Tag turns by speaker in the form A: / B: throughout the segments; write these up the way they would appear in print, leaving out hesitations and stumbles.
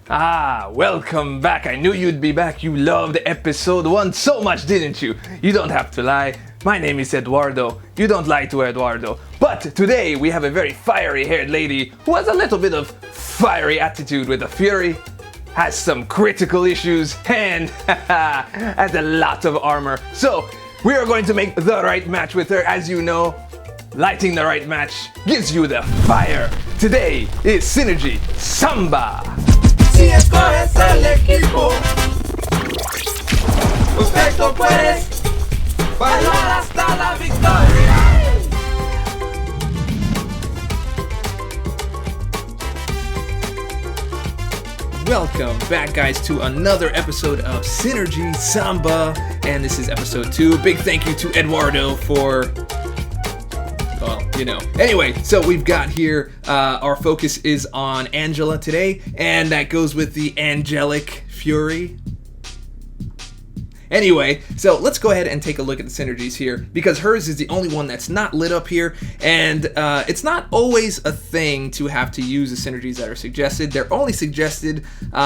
A: Welcome back. I knew you'd be back. You loved episode 1 so much, didn't you? You don't have to lie. My name is Eduardo. You don't lie to Eduardo. But today we have a very fiery-haired lady who has a little bit of fiery attitude with a fury, has some critical issues, and has a lot of armor. So we are going to make the right match with her. As you know, lighting the right match gives you the fire. Today is Synergy Samba.
B: Si escoges el equipo, perfecto puedes bailar hasta la victoria.
A: Welcome back, guys, to another episode of Synergy Samba, and this is episode 2. Big thank you to Eduardo for, well, you know. Anyway, so we've got here, our focus is on Angela today, and that goes with the Angelic Fury. Anyway, so let's go ahead and take a look at the synergies here, because hers is the only one that's not lit up here, and it's not always a thing to have to use the synergies that are suggested. They're only suggested.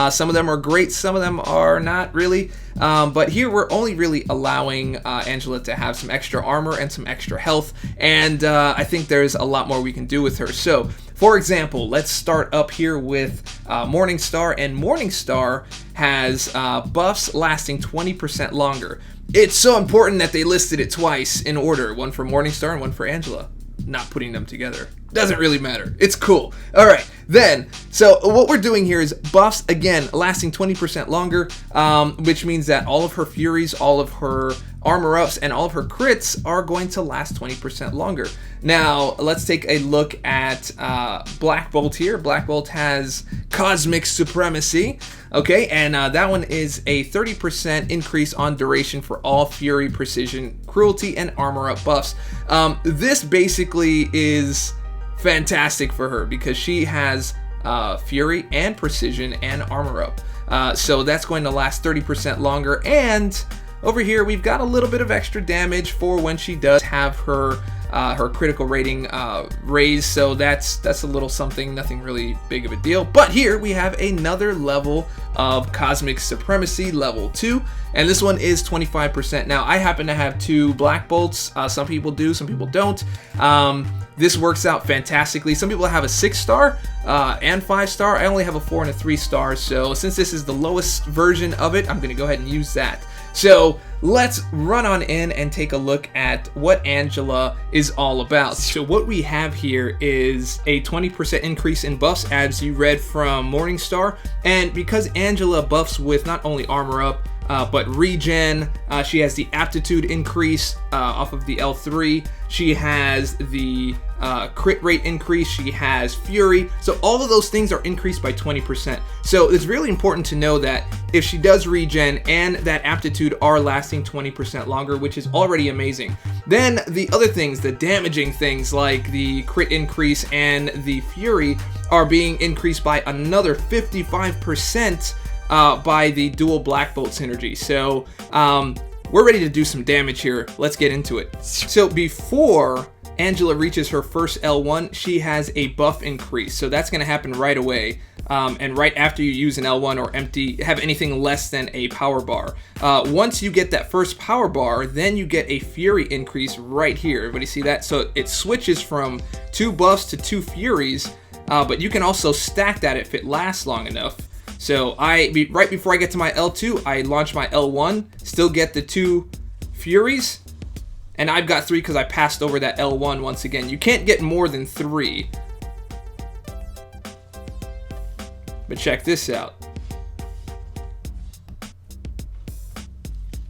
A: Some of them are great, some of them are not really. But here we're only really allowing Angela to have some extra armor and some extra health, and I think there's a lot more we can do with her. So, for example, let's start up here with Morningstar, and Morningstar has buffs lasting 20% longer. It's so important that they listed it twice in order, one for Morningstar and one for Angela. Not putting them together. Doesn't really matter. It's cool. Alright, then, so what we're doing here is buffs, again, lasting 20% longer, which means that all of her furies, all of her armor ups, and all of her crits are going to last 20% longer. Now, let's take a look at Black Bolt here. Black Bolt has Cosmic Supremacy, okay, and that one is a 30% increase on duration for all Fury, Precision, Cruelty, and armor up buffs. This basically is fantastic for her because she has Fury and Precision and armor up. So that's going to last 30% longer, and over here we've got a little bit of extra damage for when she does have her critical rating raised, so that's a little something, nothing really big of a deal. But here we have another level of Cosmic Supremacy, level 2, and this one is 25%. Now, I happen to have 2 Black Bolts. Some people do, some people don't. This works out fantastically. Some people have a 6-star and 5-star. I only have a 4 and a 3-star, so since this is the lowest version of it, I'm going to go ahead and use that. So let's run on in and take a look at what Angela is all about. So what we have here is a 20% increase in buffs, as you read from Morningstar, and because Angela buffs with not only armor up, but regen, she has the aptitude increase off of the L3, she has the crit rate increase, she has fury, so all of those things are increased by 20%. So it's really important to know that if she does regen and that aptitude are lasting 20% longer, which is already amazing, then the other things, the damaging things like the crit increase and the fury, are being increased by another 55% by the dual Black Bolt synergy. So we're ready to do some damage here. Let's get into it. So before Angela reaches her first L1, she has a buff increase, so that's going to happen right away. And right after you use an L1 or have anything less than a power bar. Once you get that first power bar, then you get a fury increase right here. Everybody see that? So it switches from 2 buffs to 2 furies, but you can also stack that if it lasts long enough. So right before I get to my L2, I launch my L1, still get the 2 furies, and I've got 3 because I passed over that L1 once again. You can't get more than 3. But check this out.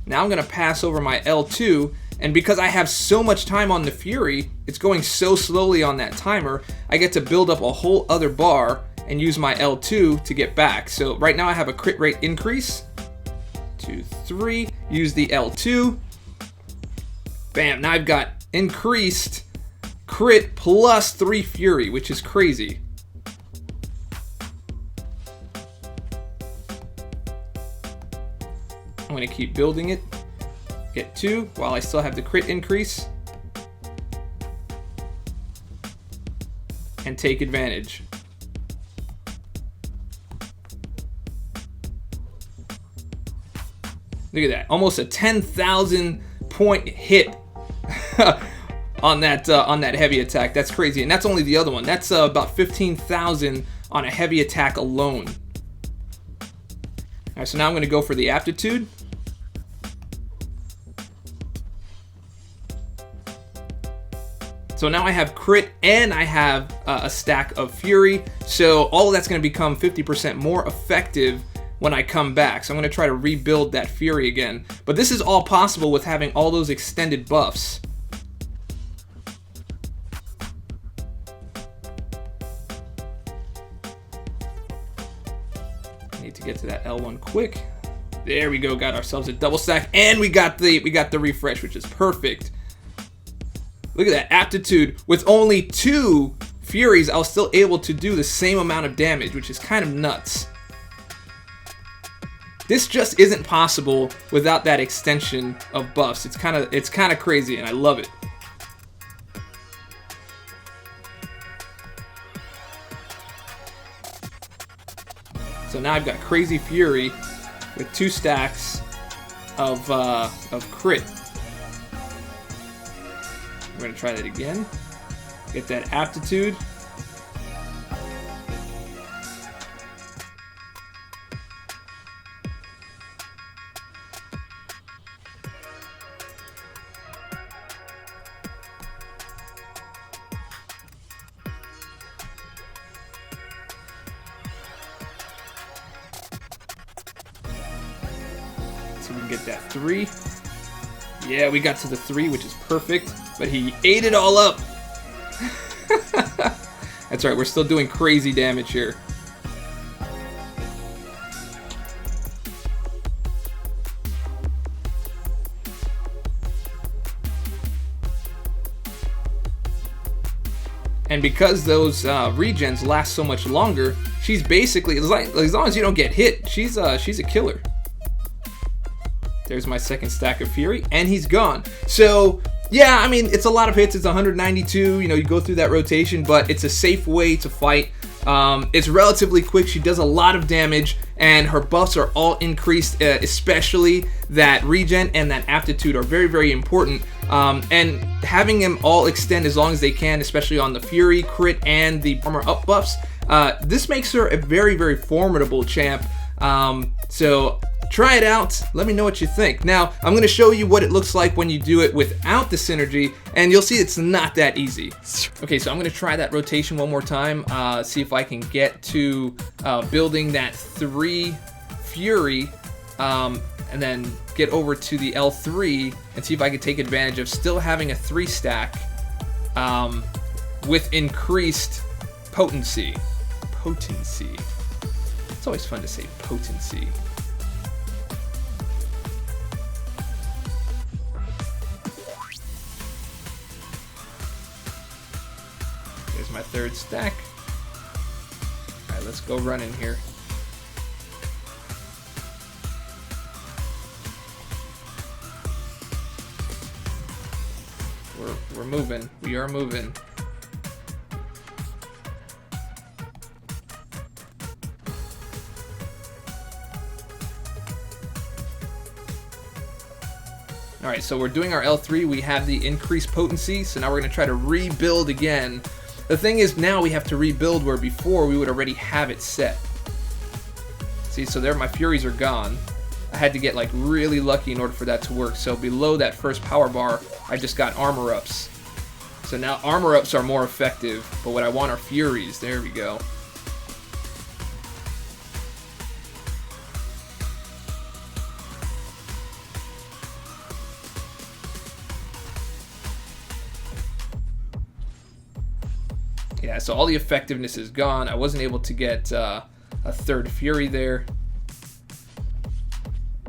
A: Now I'm going to pass over my L2, and because I have so much time on the Fury, it's going so slowly on that timer, I get to build up a whole other bar and use my L2 to get back. So right now I have a crit rate increase. 2, 3, use the L2. Bam, now I've got increased crit plus 3 fury, which is crazy. I'm going to keep building it. Get 2 while I still have the crit increase. And take advantage. Look at that, almost a 10,000 point hit on that heavy attack. That's crazy, and that's only the other one. That's about 15,000 on a heavy attack alone. All right, so now I'm going to go for the aptitude. So now I have crit and I have a stack of fury. So all of that's going to become 50% more effective when I come back. So I'm going to try to rebuild that fury again. But this is all possible with having all those extended buffs. I need to get to that L1 quick. There we go. Got ourselves a double stack, and we got the refresh, which is perfect. Look at that aptitude. With only 2 furies, I was still able to do the same amount of damage, which is kind of nuts. This just isn't possible without that extension of buffs. It's kind of crazy, and I love it. So now I've got Crazy Fury with 2 stacks of crit. We're going to try that again. Get that aptitude. So we can get that 3. Yeah, we got to the 3, which is perfect. But he ate it all up. That's right, we're still doing crazy damage here. And because those regens last so much longer, she's basically, as long as you don't get hit, she's a killer. There's my second stack of fury, and he's gone. So yeah, I mean, it's a lot of hits. It's 192. You know, you go through that rotation, but it's a safe way to fight. It's relatively quick. She does a lot of damage, and her buffs are all increased, especially that regen and that aptitude are very, very important. And having them all extend as long as they can, especially on the fury, crit, and the armor up buffs, this makes her a very, very formidable champ. So try it out. Let me know what you think. Now, I'm going to show you what it looks like when you do it without the synergy, and you'll see it's not that easy. Okay, so I'm going to try that rotation one more time, see if I can get to building that 3 fury, and then get over to the L3 and see if I can take advantage of still having a 3 stack with increased potency. It's always fun to say potency. There's my 3rd stack. Alright, let's go running here. We're moving. We are moving. Alright, so we're doing our L3. We have the increased potency, so now we're going to try to rebuild again. The thing is, now we have to rebuild where before we would already have it set. See, so there my furies are gone. I had to get like really lucky in order for that to work. So below that first power bar, I just got armor ups. So now armor ups are more effective, but what I want are furies. There we go. Yeah, so all the effectiveness is gone. I wasn't able to get a 3rd fury there.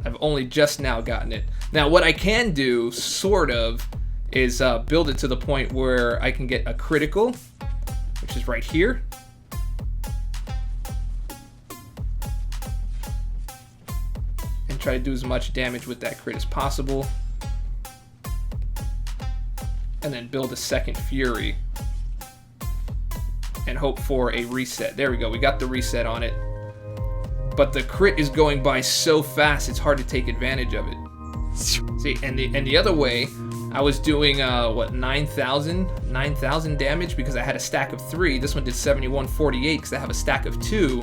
A: I've only just now gotten it. Now, what I can do, sort of, is build it to the point where I can get a critical, which is right here. And try to do as much damage with that crit as possible. And then build a 2nd fury. And hope for a reset. There we go. We got the reset on it. but the crit is going by so fast it's hard to take advantage of it. See, and the other way, I was doing 9,000 damage because I had a stack of 3. This one did 7148 because I have a stack of 2.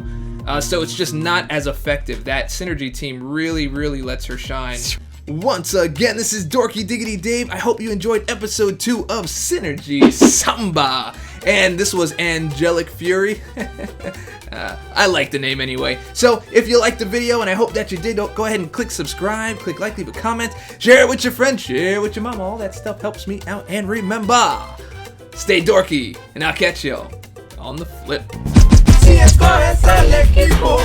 A: So it's just not as effective. That Synergy team really lets her shine. Once again, this is Dorky Diggity Dave. I hope you enjoyed episode 2 of Synergy Samba. And this was Angelic Fury. I like the name anyway. So if you liked the video, and I hope that you did, go ahead and click subscribe, click like, leave a comment, share it with your friends, share it with your mom. All that stuff helps me out. And remember, stay dorky, and I'll catch y'all on the flip.
B: Si escoges el equipo